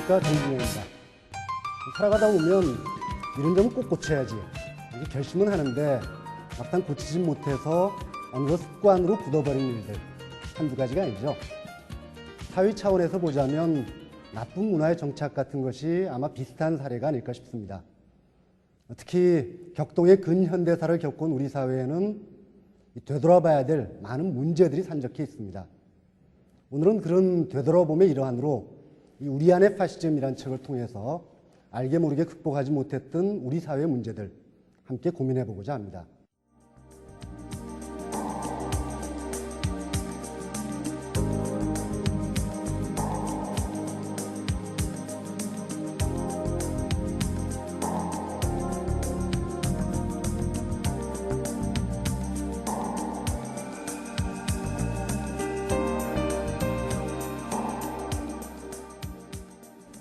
안녕하십니까, 정진영입니다. 살아가다 보면 이런 점은 꼭 고쳐야지 이렇게 결심은 하는데 막상 고치지 못해서 어느덧 습관으로 굳어버린 일들 한두 가지가 아니죠. 사회 차원에서 보자면 나쁜 문화의 정착 같은 것이 아마 비슷한 사례가 아닐까 싶습니다. 특히 격동의 근현대사를 겪은 우리 사회에는 되돌아봐야 될 많은 문제들이 산적해 있습니다. 오늘은 그런 되돌아봄의 일환으로 이 우리 안의 파시즘이라는 책을 통해서 알게 모르게 극복하지 못했던 우리 사회의 문제들 함께 고민해 보고자 합니다.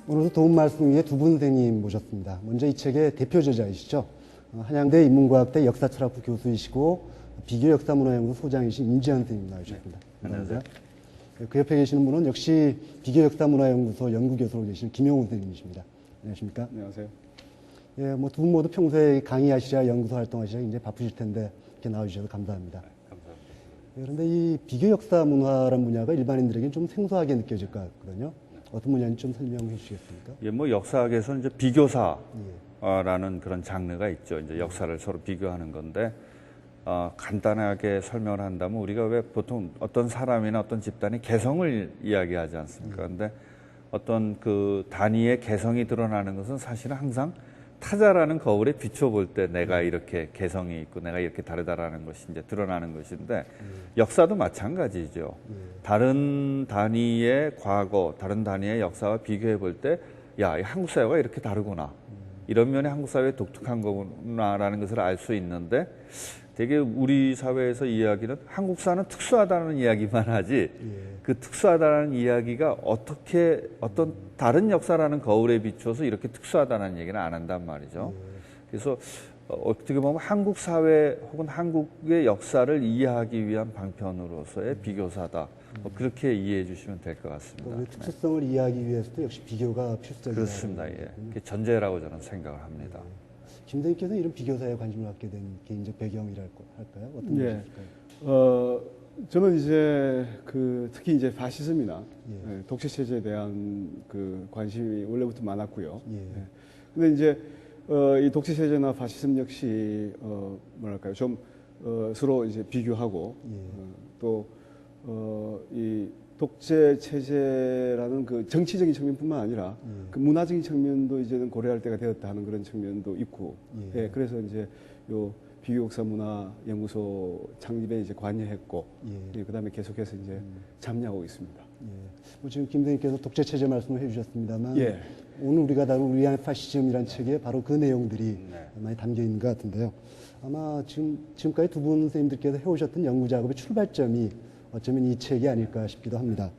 오늘도 도움 말씀 위해 두 분 선생님 모셨습니다. 먼저 이 책의 대표 저자이시죠. 한양대 인문과학대 역사철학부 교수이시고 비교역사문화연구소 소장이신 임지한 선생님 나오셨습니다. 안녕하세요. 그 옆에 계시는 분은 역시 비교역사문화연구소 연구교수로 계신 김용훈 선생님이십니다. 안녕하십니까? 안녕하세요. 예, 뭐 두 분 모두 평소에 강의하시랴 연구소 활동하시랴 굉장히 바쁘실 텐데 이렇게 나와주셔서 감사합니다. 감사합니다. 예, 그런데 이 비교역사문화라는 분야가 일반인들에게는 좀 생소하게 느껴질 것 같거든요. 어떤 분야인지 좀 설명해 주시겠습니까? 예, 뭐 역사학에서는 이제 비교사라는 그런 장르가 있죠. 이제 역사를 서로 비교하는 건데 간단하게 설명을 한다면 우리가 왜 보통 어떤 사람이나 어떤 집단의 개성을 이야기하지 않습니까? 그런데 어떤 그 단위의 개성이 드러나는 것은 사실은 항상 타자라는 거울에 비춰볼 때 내가 이렇게 개성이 있고 내가 이렇게 다르다라는 것이 이제 드러나는 것인데 역사도 마찬가지죠. 다른 단위의 과거, 다른 단위의 역사와 비교해 볼 때 야, 이 한국 사회가 이렇게 다르구나. 이런 면에 한국 사회의 독특한 거구나라는 것을 알 수 있는데 되게 우리 사회에서 이야기는 한국사는 특수하다는 이야기만 하지 그 특수하다는 이야기가 어떻게 어떤 다른 역사라는 거울에 비추어서 이렇게 특수하다는 얘기는 안 한단 말이죠. 그래서 어떻게 보면 한국 사회 혹은 한국의 역사를 이해하기 위한 방편으로서의 비교사다. 그렇게 이해해 주시면 될 것 같습니다. 우리 특수성을 이해하기 위해서도 역시 비교가 필수적이다. 그렇습니다. 예. 그게 전제라고 저는 생각을 합니다. 김 선생님께서 이런 비교사에 관심을 갖게 된 개인적 배경이랄까요? 어떤 예. 것일까요? 저는 이제 특히 이제 파시즘이나 독재 체제에 대한 그 관심이 원래부터 많았고요. 근데 이제 이 독재 체제나 파시즘 역시 뭐랄까요? 좀 서로 이제 비교하고 또 이 독재 체제라는 그 정치적인 측면뿐만 아니라 그 문화적인 측면도 이제는 고려할 때가 되었다 하는 그런 측면도 있고, 그래서 이제 요 비교역사문화연구소 창립에 이제 관여했고, 그다음에 계속해서 이제 참여하고 있습니다. 뭐 지금 김 선생님께서 독재 체제 말씀을 해주셨습니다만 오늘 우리가 다룬 우리 안의 파시즘이라는 책에 바로 그 내용들이 많이 담겨 있는 것 같은데요. 아마 지금까지 두 분 선생님들께서 해오셨던 연구 작업의 출발점이 어쩌면 이 책이 아닐까 싶기도 합니다.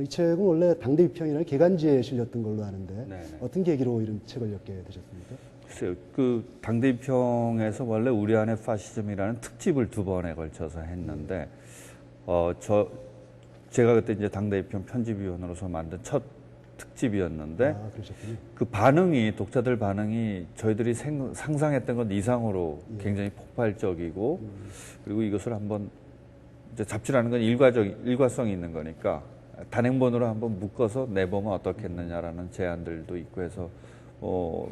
이 책은 원래 당대비평이라는 개간지에 실렸던 걸로 아는데 어떤 계기로 이런 책을 엮게 되셨습니까? 글쎄요, 그 당대비평에서 원래 우리 안의 파시즘이라는 특집을 2번에 걸쳐서 했는데, 제가 그때 이제 당대비평 편집위원으로서 만든 첫 특집이었는데, 그 반응이, 독자들 반응이 저희들이 상상했던 것 이상으로 굉장히 폭발적이고, 그리고 이것을 한번, 이제 잡지라는 건 일과성이 있는 거니까, 단행본으로 한번 묶어서 내보면 어떻겠느냐라는 제안들도 있고 해서,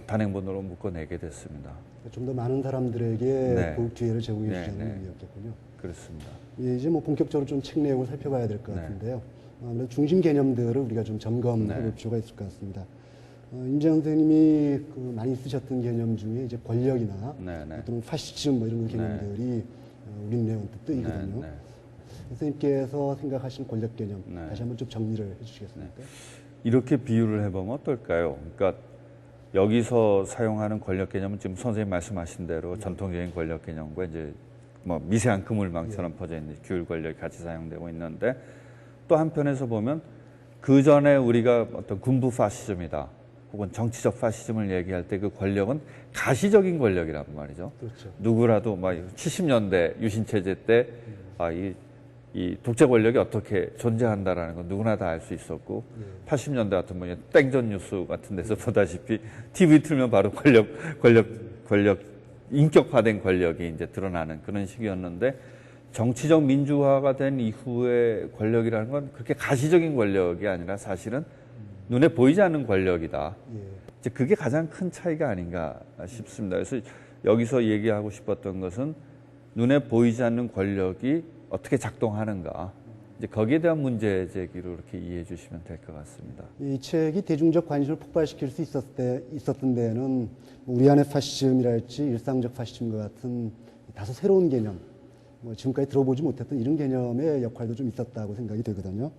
단행본으로 묶어내게 됐습니다. 좀 더 많은 사람들에게 볼 기회를 제공해 주자는 의미였겠군요. 그렇습니다. 이제 뭐 본격적으로 좀 책 내용을 살펴봐야 될 것 같은데요. 아무래도 중심 개념들을 우리가 좀 점검해 볼 필요가 있을 것 같습니다. 임재현 선생님이 많이 쓰셨던 개념 중에 이제 권력이나 또는 파시즘 뭐 이런 개념들이 우리 눈에 언뜻 뜨이거든요. 선생님께서 생각하시는 권력 개념 다시 한번 좀 정리를 해주시겠습니까? 이렇게 비유를 해보면 어떨까요? 그러니까 여기서 사용하는 권력 개념은 지금 선생님 말씀하신 대로 전통적인 권력 개념과 이제 뭐 미세한 그물망처럼 퍼져 있는 규율 권력이 같이 사용되고 있는데 또 한편에서 보면 그 전에 우리가 어떤 군부 파시즘이다 혹은 정치적 파시즘을 얘기할 때 그 권력은 가시적인 권력이란 말이죠. 그렇죠. 누구라도 막 70년대 유신 체제 때 이 이 독재 권력이 어떻게 존재한다라는 건 누구나 다 알 수 있었고 80년대 같은 경우에 땡전 뉴스 같은 데서 보다시피 TV 틀면 바로 권력 인격화된 권력이 이제 드러나는 그런 시기였는데 정치적 민주화가 된 이후의 권력이라는 건 그렇게 가시적인 권력이 아니라 사실은 눈에 보이지 않는 권력이다. 이제 그게 가장 큰 차이가 아닌가 싶습니다. 그래서 여기서 얘기하고 싶었던 것은 눈에 보이지 않는 권력이 어떻게 작동하는가. 이제 거기에 대한 문제 제기로 이렇게 이해해 주시면 될 것 같습니다. 이 책이 대중적 관심을 폭발시킬 수 있었던 데에는 우리 안의 파시즘이랄지 일상적 파시즘과 같은 다소 새로운 개념, 지금까지 들어보지 못했던 이런 개념의 역할도 좀 있었다고 생각이 되거든요.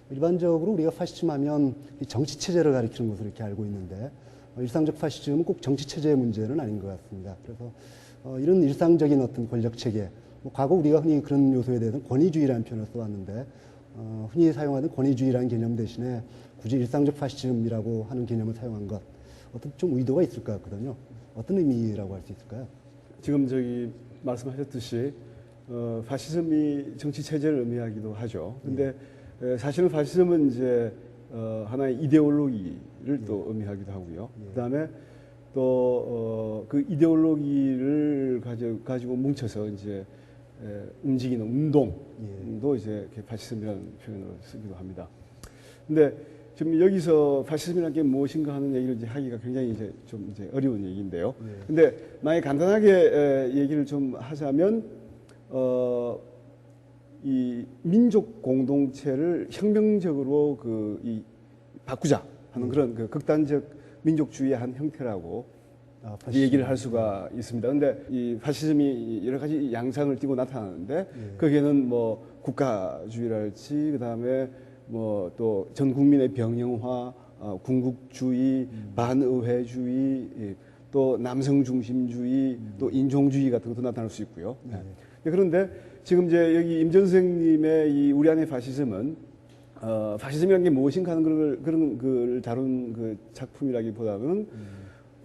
일반적으로 우리가 파시즘 하면 정치 체제를 가리키는 것으로 이렇게 알고 있는데 일상적 파시즘은 꼭 정치 체제의 문제는 아닌 것 같습니다. 그래서 이런 일상적인 어떤 권력 체계, 과거 우리가 흔히 그런 요소에 대해서는 권위주의라는 표현을 써왔는데 흔히 사용하는 권위주의라는 개념 대신에 굳이 일상적 파시즘이라고 하는 개념을 사용한 것 어떤 좀 의도가 있을 것 같거든요. 어떤 의미라고 할 수 있을까요? 지금 말씀하셨듯이 파시즘이 정치 체제를 의미하기도 하죠. 근데 사실은 파시즘은 이제 하나의 이데올로기를 또 의미하기도 하고요. 그다음에 또 그 이데올로기를 가지고 뭉쳐서 이제 움직이는 운동도 이제 파시즘이라는 표현을 쓰기도 합니다. 근데 지금 여기서 파시즘이라는 게 무엇인가 하는 얘기를 이제 하기가 굉장히 이제 어려운 얘기인데요. 근데 만약 간단하게 얘기를 좀 하자면 이 민족 공동체를 혁명적으로 바꾸자 하는 그런 극단적 민족주의의 한 형태라고 얘기를 할 수가 있습니다. 근데 이 파시즘이 여러 가지 양상을 띠고 나타나는데 거기에는 뭐 국가주의랄지 그다음에 뭐 또 전 국민의 병영화, 군국주의, 반의회주의, 또 남성 중심주의, 또 인종주의 같은 것도 나타날 수 있고요. 그런데 지금 이제 여기 임 선생님의 이 우리 안의 파시즘은 파시즘이라는 게 무엇인가 하는 그런 걸 다룬 그 작품이라기보다는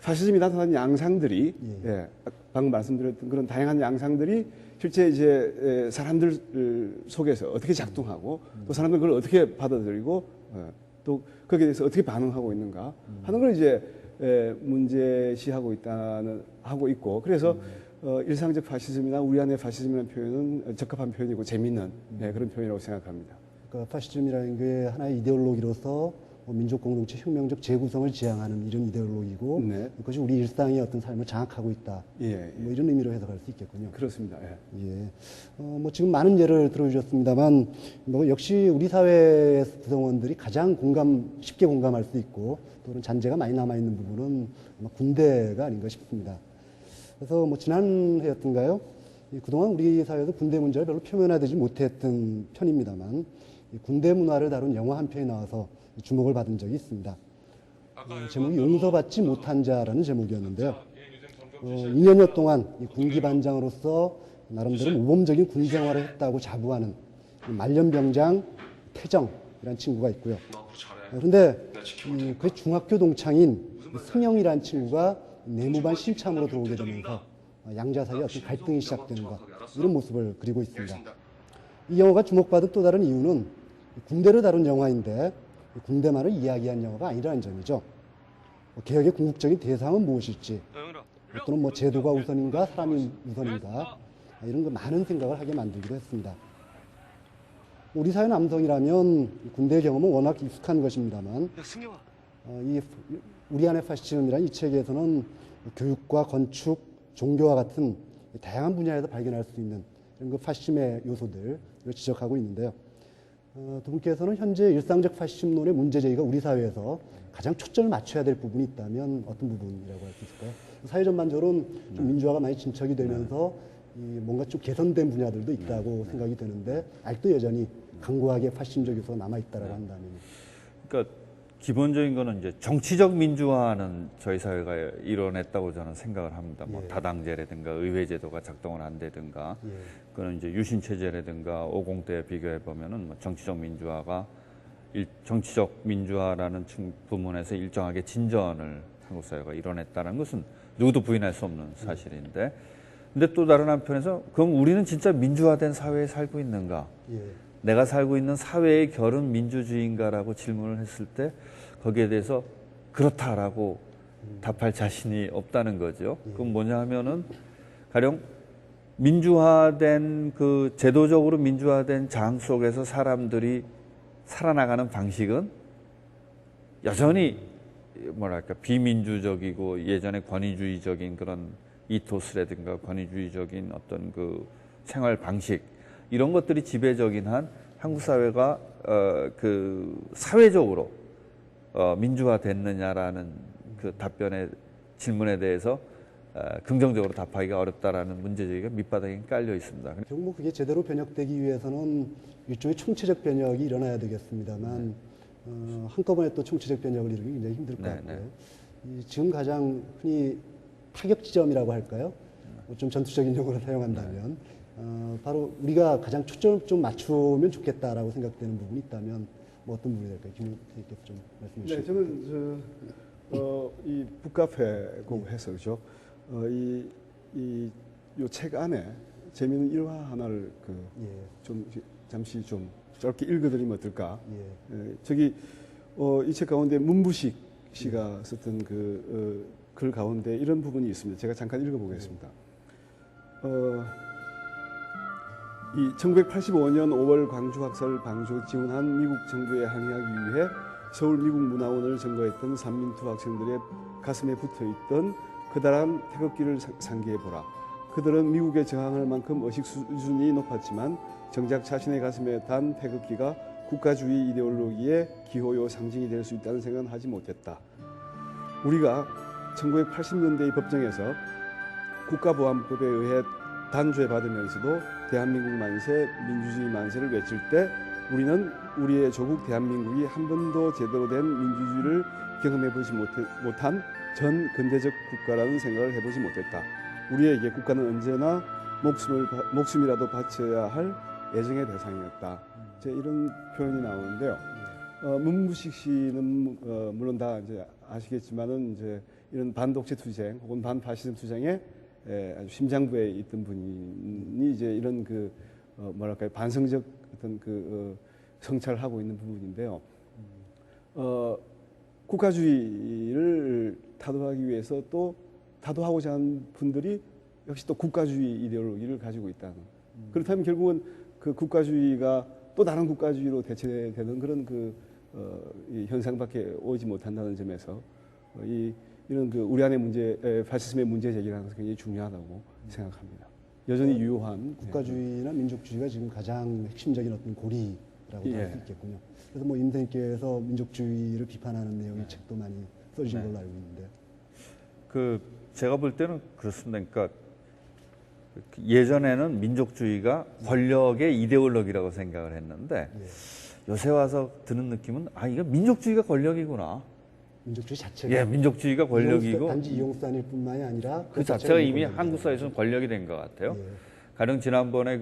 파시즘이 나타난 양상들이 방금 말씀드렸던 그런 다양한 양상들이 실제 이제 사람들 속에서 어떻게 작동하고 또 사람들 그걸 어떻게 받아들이고 또 거기에 대해서 어떻게 반응하고 있는가 하는 걸 이제 하고 있고 그래서 일상적 파시즘이나 우리 안의 파시즘이라는 표현은 적합한 표현이고 재미있는 그런 표현이라고 생각합니다. 그러니까 파시즘이라는 게 하나의 이데올로기로서 민족 공동체 혁명적 재구성을 지향하는 이런 이데올로기고 그것이 우리 일상의 어떤 삶을 장악하고 있다. 뭐 이런 의미로 해석할 수 있겠군요. 그렇습니다. 뭐 지금 많은 예를 들어주셨습니다만 뭐 역시 우리 사회 구성원들이 가장 쉽게 공감할 수 있고 또 그런 잔재가 많이 남아 있는 부분은 아마 군대가 아닌가 싶습니다. 그래서 뭐 지난해였던가요? 그동안 우리 사회에서 군대 문제를 별로 표면화되지 못했던 편입니다만 군대 문화를 다룬 영화 한 편이 나와서 주목을 받은 적이 있습니다. 제목이 용서받지 못한 자라는 제목이었는데요. 2년여 동안 군기반장으로서 나름대로 모범적인 군 생활을 했다고 자부하는 말년병장 태정이라는 친구가 있고요. 그런데 그 중학교 동창인 승영이라는 친구가 내무반 신참으로 들어오게 되면서 양자 사이에 어떤 갈등이 시작되는 것 이런 모습을 그리고 있습니다. 이 영화가 주목받은 또 다른 이유는 군대를 다룬 영화인데 군대만을 이야기한 영화가 아니라는 점이죠. 개혁의 궁극적인 대상은 무엇일지 또는 뭐 제도가 우선인가 사람이 우선인가 이런 거 많은 생각을 하게 만들기도 했습니다. 우리 사회 남성이라면 군대 경험은 워낙 익숙한 것입니다만 우리 안의 파시즘이라는 이 책에서는 교육과 건축, 종교와 같은 다양한 분야에서 발견할 수 있는 이런 그 파시즘의 요소들을 지적하고 있는데요. 두 분께서는 현재 일상적 파시즘론의 문제 제기가 우리 사회에서 가장 초점을 맞춰야 될 부분이 있다면 어떤 부분이라고 할 수 있을까요? 사회 전반적으로는 좀 민주화가 많이 진척이 되면서 뭔가 좀 개선된 분야들도 있다고 생각이 되는데 아직도 여전히 강고하게 파시즘적 요소가 남아있다라고 한다면. 그러니까 기본적인 거는 이제 정치적 민주화는 저희 사회가 이뤄냈다고 저는 생각을 합니다. 뭐 다당제라든가 의회제도가 작동을 안 되든가, 그는 이제 유신체제라든가 50대에 비교해 보면은 뭐 정치적 민주화라는 부문에서 일정하게 진전을 한국 사회가 이뤄냈다는 것은 누구도 부인할 수 없는 사실인데, 근데 또 다른 한편에서 그럼 우리는 진짜 민주화된 사회에 살고 있는가? 예. 내가 살고 있는 사회의 결은 민주주의인가라고 질문을 했을 때 거기에 대해서 그렇다라고 답할 자신이 없다는 거죠. 그럼 뭐냐 하면은 가령 민주화된 그 제도적으로 민주화된 장 속에서 사람들이 살아나가는 방식은 여전히 뭐랄까 비민주적이고 예전에 권위주의적인 그런 이토스라든가 권위주의적인 어떤 그 생활 방식 이런 것들이 지배적인 한 한국 사회가 그 사회적으로 민주화됐느냐라는 그 답변의 질문에 대해서 긍정적으로 답하기가 어렵다라는 문제제기가 밑바닥에 깔려 있습니다. 결국 뭐 그게 제대로 변혁되기 위해서는 일종의 총체적 변혁이 일어나야 되겠습니다만 한꺼번에 또 총체적 변혁을 이루기 굉장히 힘들 것 같고요. 지금 가장 흔히 타격 지점이라고 할까요? 좀 전투적인 용어를 사용한다면 바로 우리가 가장 초점을 좀 맞추면 좋겠다라고 생각되는 부분이 있다면 뭐 어떤 부분이 될까요? 김 선생님께서 좀 말씀해 주시죠. 네, 저는 이 북카페고 해서 그죠. 요 책 안에 재미있는 일화 하나를 좀 잠시 좀 짧게 읽어드리면 어떨까? 저기 이 책 가운데 문부식 씨가 썼던 글 가운데 이런 부분이 있습니다. 제가 잠깐 읽어보겠습니다. 이 1985년 5월 광주 학살 방조 지원한 미국 정부에 항의하기 위해 서울 미국 문화원을 점거했던 삼민투 학생들의 가슴에 붙어있던 커다란 태극기를 상기해보라. 그들은 미국에 저항할 만큼 의식 수준이 높았지만 정작 자신의 가슴에 단 태극기가 국가주의 이데올로기의 기호요 상징이 될 수 있다는 생각은 하지 못했다. 우리가 1980년대의 법정에서 국가보안법에 의해 단죄받으면서도 대한민국 만세, 민주주의 만세를 외칠 때 우리는 우리의 조국 대한민국이 한 번도 제대로 된 민주주의를 경험해보지 못한 전 근대적 국가라는 생각을 해보지 못했다. 우리에게 국가는 언제나 목숨이라도 바쳐야 할 애정의 대상이었다. 이런 표현이 나오는데요. 문부식 씨는 물론 다 이제 아시겠지만은 이제 이런 반독재 투쟁 혹은 반파시즘 투쟁에 아주 심장부에 있던 분이 이제 이런 뭐랄까요 반성적 어떤 성찰을 하고 있는 부분인데요. 국가주의를 타도하기 위해서 또 타도하고자 하는 분들이 역시 또 국가주의 이데올로기를 가지고 있다는. 그렇다면 결국은 그 국가주의가 또 다른 국가주의로 대체되는 그런 이 현상밖에 오지 못한다는 점에서 이런 우리 안의 문제, 파시즘의 문제 제기라는 것은 굉장히 중요하다고 생각합니다. 여전히 유효한 국가주의나 민족주의가 지금 가장 핵심적인 어떤 고리라고 할 수 있겠군요. 그래서 뭐 임 선생님께서 민족주의를 비판하는 내용의 책도 많이 써주신 걸로 알고 있는데. 제가 볼 때는 그렇습니다. 그러니까 예전에는 민족주의가 권력의 이데올로기라고 생각을 했는데 요새 와서 드는 느낌은 이거 민족주의가 권력이구나. 민족주의 자체가 민족주의가 권력이고 단지 이용수단일 뿐만이 아니라 그 자체가 이미 한국 사회에서는 권력이 된 것 같아요. 가령 지난번에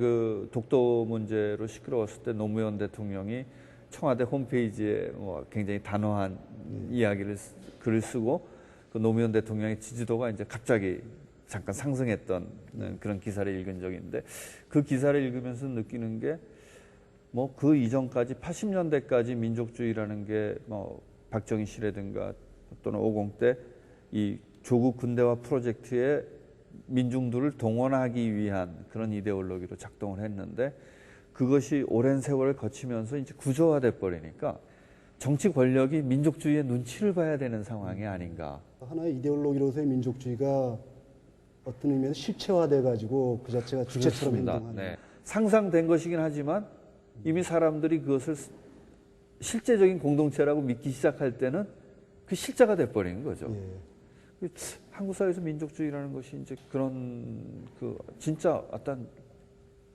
독도 문제로 시끄러웠을 때 노무현 대통령이 청와대 홈페이지에 굉장히 단호한 글을 쓰고 그 노무현 대통령의 지지도가 이제 갑자기 잠깐 상승했던 그런 기사를 읽은 적이 있는데 그 기사를 읽으면서 느끼는 게 그 이전까지 80년대까지 민족주의라는 게 박정희 씨라든가 또는 50 때 이 조국 근대화 프로젝트에 민중들을 동원하기 위한 그런 이데올로기로 작동을 했는데 그것이 오랜 세월을 거치면서 이제 구조화돼 버리니까 정치 권력이 민족주의의 눈치를 봐야 되는 상황이 아닌가. 하나의 이데올로기로서의 민족주의가 어떤 의미에서 실체화돼 가지고 그 자체가 주체처럼 행동하는. 상상된 것이긴 하지만 이미 사람들이 그것을 실제적인 공동체라고 믿기 시작할 때는 그 실제가 돼버리는 거죠. 한국 사회에서 민족주의라는 것이 이제 그런 진짜 어떤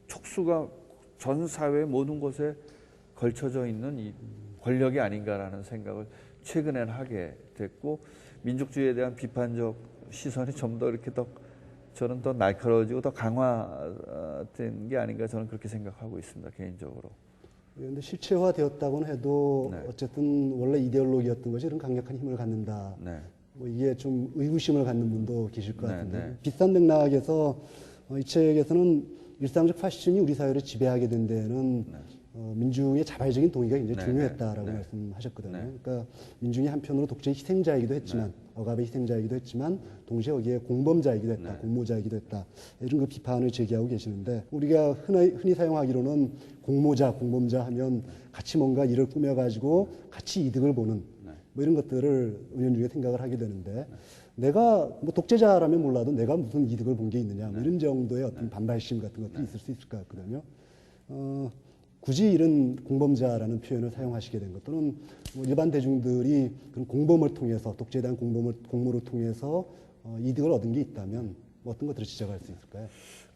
촉수가 전 사회 모든 곳에 걸쳐져 있는 이 권력이 아닌가라는 생각을 최근엔 하게 됐고 민족주의에 대한 비판적 시선이 좀 더 이렇게 저는 더 날카로워지고 더 강화된 게 아닌가 저는 그렇게 생각하고 있습니다 개인적으로. 그런데 실체화되었다고는 해도 어쨌든 원래 이데올로기였던 것이 이런 강력한 힘을 갖는다. 뭐 이게 좀 의구심을 갖는 분도 계실 것 같은데 비슷한 맥락에서 이 책에서는 일상적 파시즘이 우리 사회를 지배하게 된 데에는 민중의 자발적인 동의가 굉장히 네, 중요했다라고 네. 말씀하셨거든요. 네. 그러니까 민중이 한편으로 독재의 희생자이기도 했지만 억압의 희생자이기도 했지만 동시에 여기에 공범자이기도 했다, 공모자이기도 했다 이런 그 비판을 제기하고 계시는데 우리가 흔히 사용하기로는 공모자, 공범자 하면 같이 뭔가 일을 꾸며가지고 같이 이득을 보는 뭐 이런 것들을 은연중에 생각을 하게 되는데 내가 뭐 독재자라면 몰라도 내가 무슨 이득을 본 게 있느냐 뭐 이런 정도의 어떤 반발심 같은 것들이 있을 수 있을 것 같거든요. 굳이 이런 공범자라는 표현을 사용하시게 된 것들은 뭐 일반 대중들이 그런 공범을 통해서 독재에 대한 공모를 통해서 이득을 얻은 게 있다면 뭐 어떤 것들을 지적할 수 있을까요?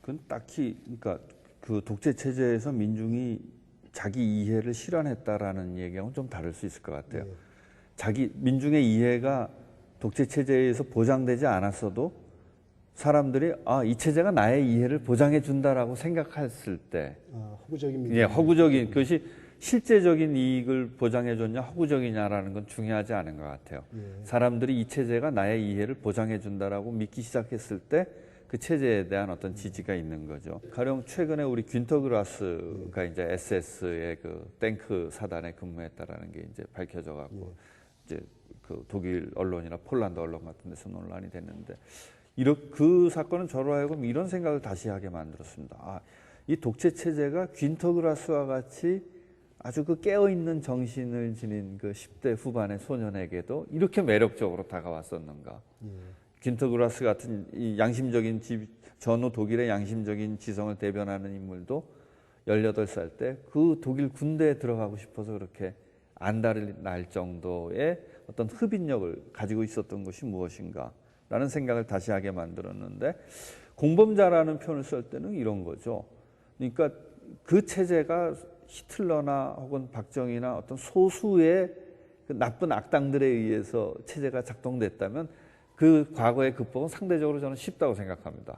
그건 딱히 그러니까 그 독재 체제에서 민중이 자기 이해를 실현했다라는 얘기하고는 좀 다를 수 있을 것 같아요. 자기 민중의 이해가 독재 체제에서 보장되지 않았어도 사람들이 이 체제가 나의 이해를 보장해 준다라고 생각했을 때, 허구적인 믿음. 예, 허구적인 그것이 실제적인 이익을 보장해 줬냐 허구적이냐라는 건 중요하지 않은 것 같아요. 사람들이 이 체제가 나의 이해를 보장해 준다라고 믿기 시작했을 때 그 체제에 대한 어떤 지지가 있는 거죠. 가령 최근에 우리 균터 그라스가 이제 SS의 그 탱크 사단에 근무했다라는 게 이제 밝혀져 갖고 이제 그 독일 언론이나 폴란드 언론 같은 데서 논란이 됐는데 그 사건은 저로 하여금 이런 생각을 다시 하게 만들었습니다. 이 독재 체제가 균터 그라스와 같이 아주 그 깨어있는 정신을 지닌 그 10대 후반의 소년에게도 이렇게 매력적으로 다가왔었는가. 균터 그라스 같은 이 양심적인 전후 독일의 양심적인 지성을 대변하는 인물도 18살 때 그 독일 군대에 들어가고 싶어서 그렇게 안달이 날 정도의 어떤 흡인력을 가지고 있었던 것이 무엇인가 라는 생각을 다시 하게 만들었는데 공범자라는 표현을 쓸 때는 이런 거죠. 그러니까 그 체제가 히틀러나 혹은 박정희나 어떤 소수의 그 나쁜 악당들에 의해서 체제가 작동됐다면 그 과거의 극복은 상대적으로 저는 쉽다고 생각합니다.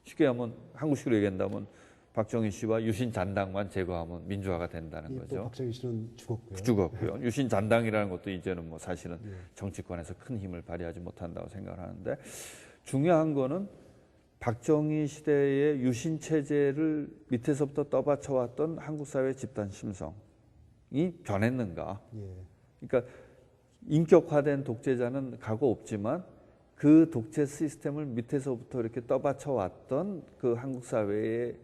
쉽게 하면 한국식으로 얘기한다면 박정희 씨와 유신 잔당만 제거하면 민주화가 된다는 거죠. 또 박정희 씨는 죽었고요. 죽었고요. 유신 잔당이라는 것도 이제는 뭐 사실은 정치권에서 큰 힘을 발휘하지 못한다고 생각을 하는데 중요한 거는 박정희 시대의 유신 체제를 밑에서부터 떠받쳐왔던 한국 사회 집단 심성이 변했는가? 그러니까 인격화된 독재자는 가고 없지만 그 독재 시스템을 밑에서부터 이렇게 떠받쳐왔던 그 한국 사회의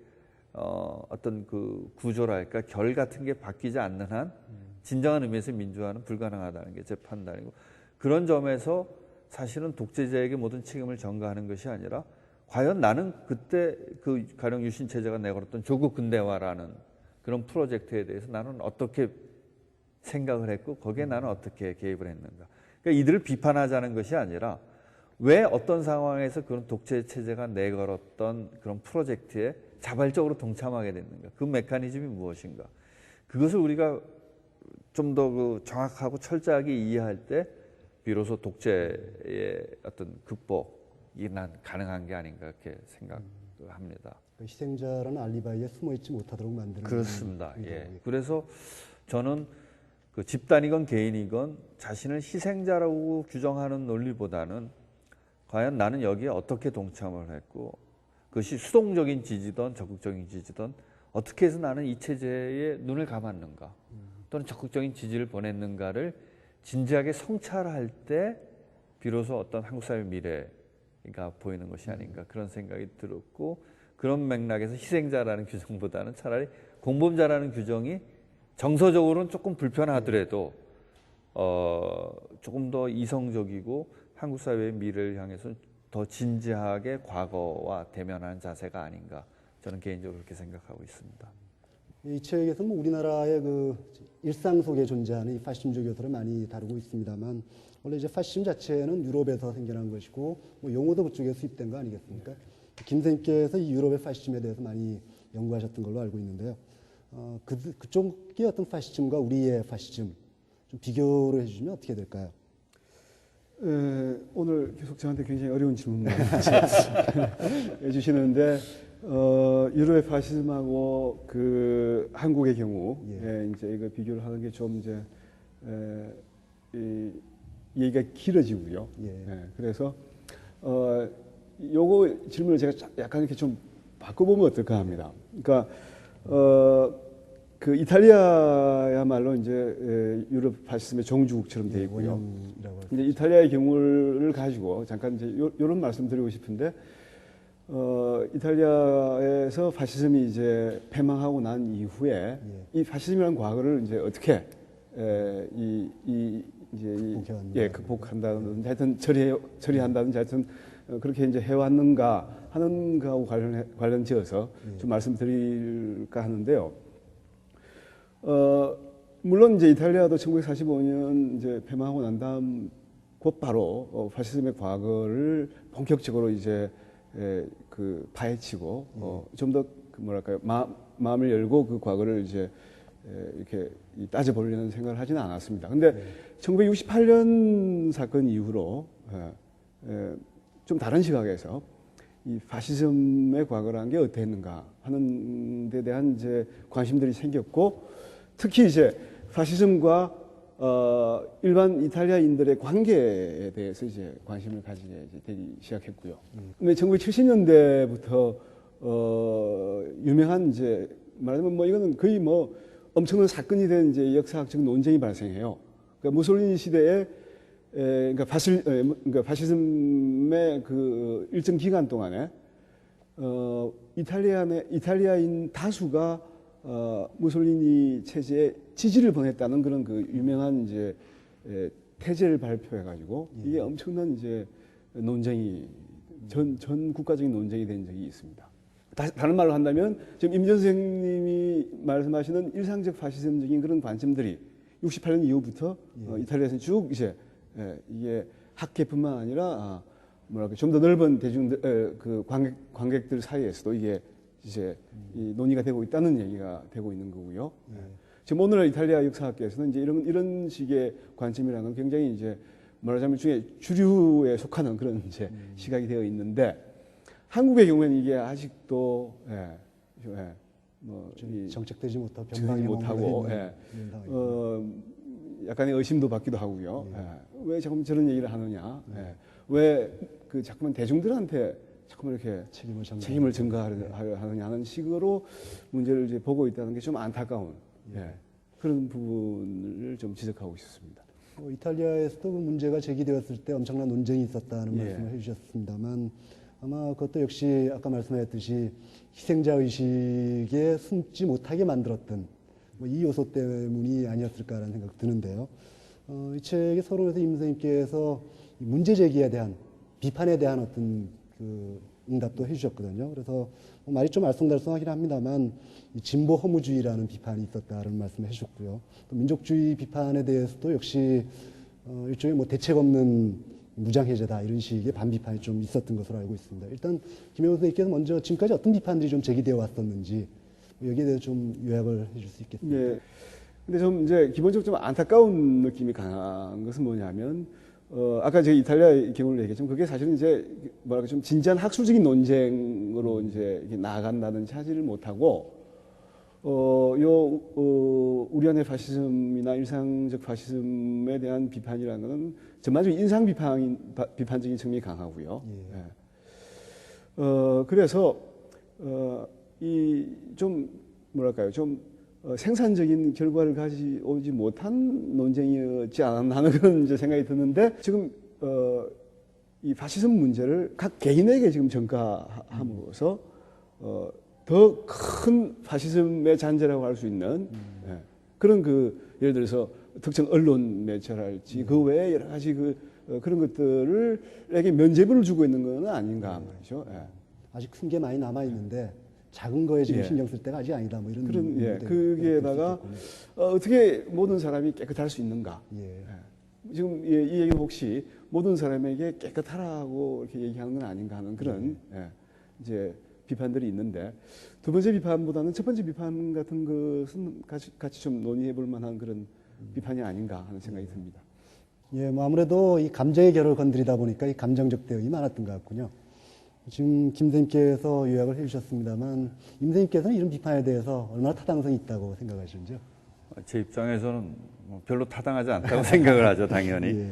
어떤 그 구조랄까 결 같은 게 바뀌지 않는 한 진정한 의미에서 민주화는 불가능하다는 게 제 판단이고 그런 점에서 사실은 독재자에게 모든 책임을 전가하는 것이 아니라 과연 나는 그때 그 가령 유신 체제가 내걸었던 조국 근대화라는 그런 프로젝트에 대해서 나는 어떻게 생각을 했고 거기에 나는 어떻게 개입을 했는가. 그러니까 이들을 비판하자는 것이 아니라 왜 어떤 상황에서 그런 독재 체제가 내걸었던 그런 프로젝트에 자발적으로 동참하게 됐는가. 그 메커니즘이 무엇인가. 그것을 우리가 좀 더 그 정확하고 철저하게 이해할 때 비로소 독재의 어떤 극복이 난 가능한 게 아닌가 이렇게 생각합니다. 희생자라는 알리바이에 숨어있지 못하도록 만드는 그렇습니다. 예. 그래서 저는 그 집단이건 개인이건 자신을 희생자라고 규정하는 논리보다는 과연 나는 여기에 어떻게 동참을 했고 그것이 수동적인 지지든 적극적인 지지든 어떻게 해서 나는 이 체제에 눈을 감았는가 또는 적극적인 지지를 보냈는가를 진지하게 성찰할 때 비로소 어떤 한국 사회 미래가 보이는 것이 아닌가 그런 생각이 들었고 그런 맥락에서 희생자라는 규정보다는 차라리 공범자라는 규정이 정서적으로는 조금 불편하더라도 조금 더 이성적이고 한국 사회의 미래를 향해서 더 진지하게 과거와 대면하는 자세가 아닌가 저는 개인적으로 그렇게 생각하고 있습니다. 이 책에서 뭐 우리나라의 그 일상 속에 존재하는 이 파시즘적 요소를 많이 다루고 있습니다만 원래 이제 파시즘 자체는 유럽에서 생겨난 것이고 뭐 용어도 그쪽에 수입된 거 아니겠습니까? 김 선생님께서 이 유럽의 파시즘에 대해서 많이 연구하셨던 걸로 알고 있는데요. 그쪽의 어떤 파시즘과 우리의 파시즘 좀 비교를 해주시면 어떻게 될까요? 오늘 계속 저한테 굉장히 어려운 질문을 해주시는데 유럽의 파시즘하고 그 한국의 경우 이제 이거 비교를 하는 게 좀 이제 이 얘기가 길어지고요. 그래서 요거 질문을 제가 약간 이렇게 좀 바꿔보면 어떨까 합니다. 그러니까 그 이탈리아야말로 이제 유럽 파시즘의 종주국처럼 되어 있고요. 원형이라고 할 수 이제 이탈리아의 경우를 가지고 잠깐 이제 요런 말씀 드리고 싶은데 이탈리아에서 파시즘이 이제 패망하고 난 이후에 이 파시즘이라는 과거를 이제 어떻게 극복한다든지 하여튼 처리한다든지 하여튼 그렇게 이제 해왔는가 하는 거하고 관련지어서 좀 말씀드릴까 하는데요. 물론 이제 이탈리아도 1945년 이제 패망하고 난 다음 곧바로 파시즘의 과거를 본격적으로 이제 그 파헤치고 좀 더 뭐랄까요 마음을 열고 그 과거를 이제 이렇게 따져보려는 생각을 하지는 않았습니다. 근데 1968년 사건 이후로 좀 다른 시각에서 이 파시즘의 과거라는 게 어땠는가 하는 데 대한 이제 관심들이 생겼고 특히 이제 파시즘과 일반 이탈리아인들의 관계에 대해서 이제 관심을 가지게 되기 시작했고요. 근데 1970년대부터 유명한 이제 말하자면 뭐 이거는 거의 뭐 엄청난 사건이 된 이제 역사학적 논쟁이 발생해요. 그러니까 무솔리니 시대에 그러니까 파시즘의 그 일정 기간 동안에 이탈리아인 다수가 무솔리니 체제에 지지를 보냈다는 그런 그 유명한 이제 태제를 발표해가지고 이게 엄청난 이제 논쟁이 전 국가적인 논쟁이 된 적이 있습니다. 다른 말로 한다면 지금 임 선생님이 말씀하시는 일상적 파시즘적인 그런 관점들이 68년 이후부터 이탈리아에서는 쭉 이제 이게 학계뿐만 아니라 뭐랄까 좀 더 넓은 대중들 그 관객들 사이에서도 이게 이제 이 논의가 되고 있다는 얘기가 되고 있는 거고요. 지금 오늘날 이탈리아 역사학계에서는 이제 이런 식의 관점이라는 건 굉장히 이제 말하자면 중에 주류에 속하는 그런 이제 시각이 되어 있는데 한국의 경우에는 이게 아직도 정책되지 못하고 정책되지 못하고 약간의 의심도 받기도 하고요. 왜 자꾸 저런 얘기를 하느냐? 왜 그 자꾸만 대중들한테 자꾸만 이렇게 책임을 전가하느냐 하는 식으로 문제를 이제 보고 있다는 게 좀 안타까운 그런 부분을 좀 지적하고 있었습니다. 이탈리아에서도 그 문제가 제기되었을 때 엄청난 논쟁이 있었다는 말씀을 해주셨습니다만 아마 그것도 역시 아까 말씀하셨듯이 희생자 의식에 숨지 못하게 만들었던 이 요소 때문이 아니었을까라는 생각이 드는데요. 이 책의 서론에서 임 선생님께서 문제 제기에 대한 비판에 대한 어떤 그 응답도 해주셨거든요. 그래서 말이 좀 알쏭달쏭하긴 합니다만 진보 허무주의라는 비판이 있었다는 말씀을 해주셨고요. 또 민족주의 비판에 대해서도 역시 일종의 뭐 대책 없는 무장해제다 이런 식의 반비판이 좀 있었던 것으로 알고 있습니다. 일단 김영호 선생님께서 먼저 지금까지 어떤 비판들이 좀 제기되어 왔었는지 여기에 대해서 좀 요약을 해줄 수 있겠습니까? 예. 근데 좀 이제 기본적으로 좀 안타까운 느낌이 강한 것은 뭐냐면 아까 제가 이탈리아의 경우를 얘기했지만 그게 사실은 이제 뭐랄까 좀 진지한 학술적인 논쟁으로 이제 이렇게 나아간다는 차지를 못하고 우리 안의 파시즘이나 일상적 파시즘에 대한 비판이라는 것은 전반적인 인상 비판적인 측면이 강하고요. 그래서 이 좀 뭐랄까요 좀 생산적인 결과를 가져오지 못한 논쟁이었지 않았나 하는 그런 이제 생각이 드는데 지금 이 파시즘 문제를 각 개인에게 지금 전가함으로써 더 큰 파시즘의 잔재라고 할 수 있는 그런 그 예를 들어서 특정 언론 매체랄지 그 외에 여러 가지 그런 것들에게 면죄부를 주고 있는 건 아닌가 말이죠. 아직 큰 게 많이 남아 있는데 작은 거에 지금 신경 쓸 때가 아직 아니다. 뭐 이런 거기에다가 어떻게 모든 사람이 깨끗할 수 있는가? 지금 이 얘기는 혹시 모든 사람에게 깨끗하라고 이렇게 얘기하는 건 아닌가 하는 그런 이제 비판들이 있는데 두 번째 비판보다는 첫 번째 비판 같은 것은 같이 좀 논의해 볼 만한 그런 비판이 아닌가 하는 생각이 듭니다. 뭐 아무래도 이 감정의 결을 건드리다 보니까 이 감정적 대응이 많았던 것 같군요. 지금 김 선생님께서 요약을 해주셨습니다만 임 선생님께서는 이런 비판에 대해서 얼마나 타당성이 있다고 생각하시는지요? 제 입장에서는 뭐 별로 타당하지 않다고 생각을 하죠, 당연히. 예.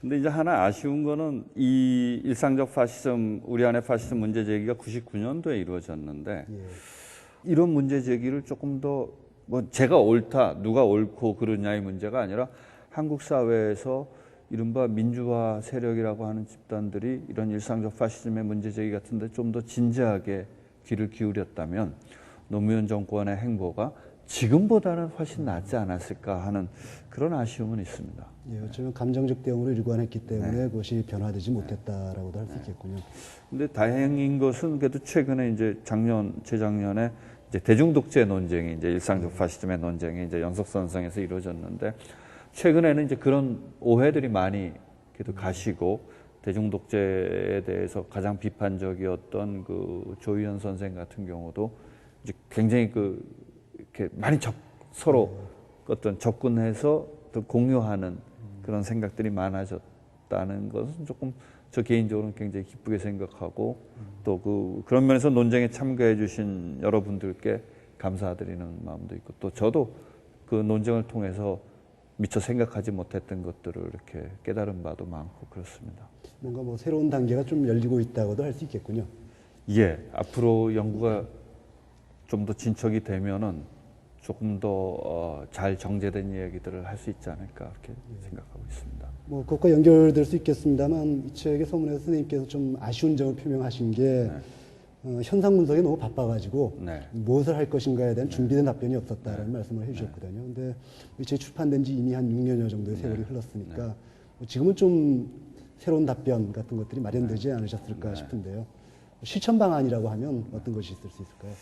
근데 이제 하나 아쉬운 거는 이 일상적 파시즘, 우리 안의 파시즘 문제 제기가 99년도에 이루어졌는데 예. 이런 문제 제기를 조금 더 뭐 제가 옳다, 누가 옳고 그러냐의 문제가 아니라 한국 사회에서 이른바 민주화 세력이라고 하는 집단들이 이런 일상적 파시즘의 문제 제기 같은데 좀 더 진지하게 귀를 기울였다면 노무현 정권의 행보가 지금보다는 훨씬 낫지 않았을까 하는 그런 아쉬움은 있습니다. 예, 어쩌면 감정적 대응으로 일관했기 때문에 그것이 변화되지 못했다라고도 할 수 있겠군요. 근데 다행인 것은 그래도 최근에 이제 재작년에 이제 대중독재 논쟁이 이제 일상적 파시즘의 논쟁이 이제 연속선상에서 이루어졌는데 최근에는 이제 그런 오해들이 많이 그래도 가시고 대중독재에 대해서 가장 비판적이었던 그 조희연 선생 같은 경우도 이제 굉장히 이렇게 많이 서로 어떤 접근해서 또 공유하는 그런 생각들이 많아졌다는 것은 조금 저 개인적으로는 굉장히 기쁘게 생각하고 또 그런 면에서 논쟁에 참가해 주신 여러분들께 감사드리는 마음도 있고 또 저도 그 논쟁을 통해서 미처 생각하지 못했던 것들을 이렇게 깨달은 바도 많고 그렇습니다. 뭔가 뭐 새로운 단계가 좀 열리고 있다고도 할 수 있겠군요. 예, 앞으로 연구가 좀 더 진척이 되면은 조금 더 잘 정제된 이야기들을 할 수 있지 않을까 그렇게 생각하고 있습니다. 뭐 그것과 연결될 수 있겠습니다만 이 책의 서문에서 선생님께서 좀 아쉬운 점을 표명하신 게 현상 분석에 너무 바빠가지고 네. 무엇을 할 것인가에 대한 준비된 답변이 없었다라는 말씀을 해주셨거든요. 근데 이 책 출판된 지 이미 한 6년여 정도의 세월이 흘렀으니까 뭐 지금은 좀 새로운 답변 같은 것들이 마련되지 않으셨을까 싶은데요. 실천 방안이라고 하면 어떤 것이 있을 수 있을까요?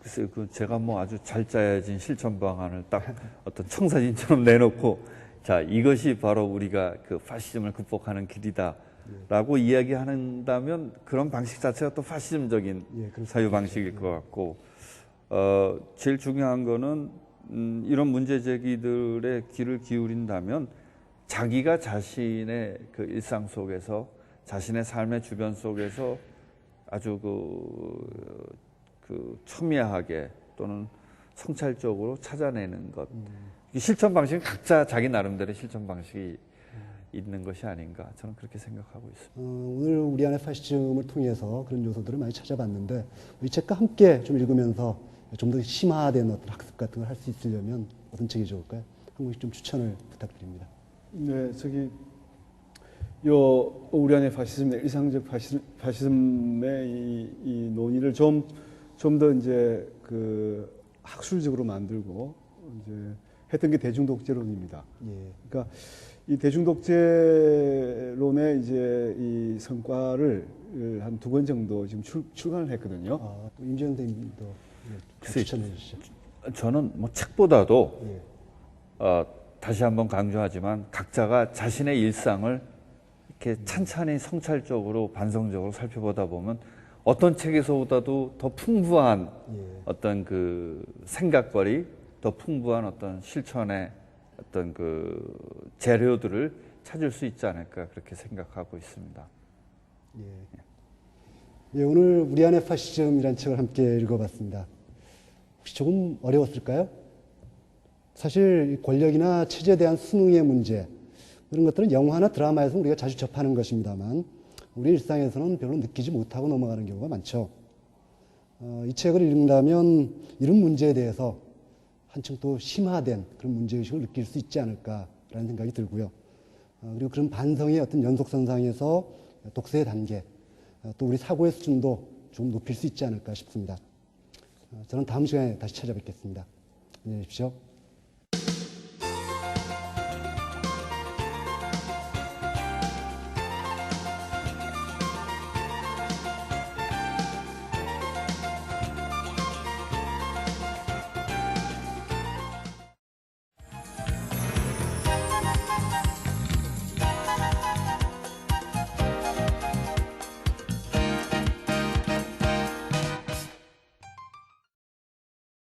글쎄요, 제가 뭐 아주 잘 짜여진 실천 방안을 딱 어떤 청사진처럼 내놓고 자, 이것이 바로 우리가 그 파시즘을 극복하는 길이다라고 이야기한다면 그런 방식 자체가 또 파시즘적인 사유 방식일 것 같고, 제일 중요한 거는 이런 문제 제기들의 귀를 기울인다면 자기가 자신의 그 일상 속에서 자신의 삶의 주변 속에서 아주 첨예하게 또는 성찰적으로 찾아내는 것. 실천 방식은 각자 자기 나름대로의 실천 방식이 있는 것이 아닌가 저는 그렇게 생각하고 있습니다. 오늘 우리 안의 파시즘을 통해서 그런 요소들을 많이 찾아봤는데 이 책과 함께 좀 읽으면서 좀 더 심화된 어떤 학습 같은 걸 할 수 있으려면 어떤 책이 좋을까요? 한 권씩 좀 추천을 부탁드립니다. 네, 우리 안의 파시즘의 일상적 파시즘의 이 논의를 좀 더 이제 학술적으로 만들고 이제 했던 게 대중독재론입니다. 예. 그러니까 이 대중독재론의 이제 이 성과를 한 2권 정도 지금 출간을 했거든요. 임지영 선생님도 추천해 주시죠. 저는 뭐 책보다도 예. 다시 한번 강조하지만 각자가 자신의 일상을 이렇게 찬찬히 성찰적으로 반성적으로 살펴보다 보면 어떤 책에서보다도 더 풍부한 어떤 생각거리, 더 풍부한 어떤 실천의 어떤 재료들을 찾을 수 있지 않을까 그렇게 생각하고 있습니다. 예, 오늘 우리 안의 파시즘이라는 책을 함께 읽어봤습니다. 혹시 조금 어려웠을까요? 사실 권력이나 체제에 대한 수능의 문제 그런 것들은 영화나 드라마에서 우리가 자주 접하는 것입니다만 우리 일상에서는 별로 느끼지 못하고 넘어가는 경우가 많죠. 이 책을 읽는다면 이런 문제에 대해서 한층 또 심화된 그런 문제의식을 느낄 수 있지 않을까라는 생각이 들고요. 그리고 그런 반성의 어떤 연속선상에서 독서의 단계, 또 우리 사고의 수준도 좀 높일 수 있지 않을까 싶습니다. 저는 다음 시간에 다시 찾아뵙겠습니다. 안녕히 계십시오.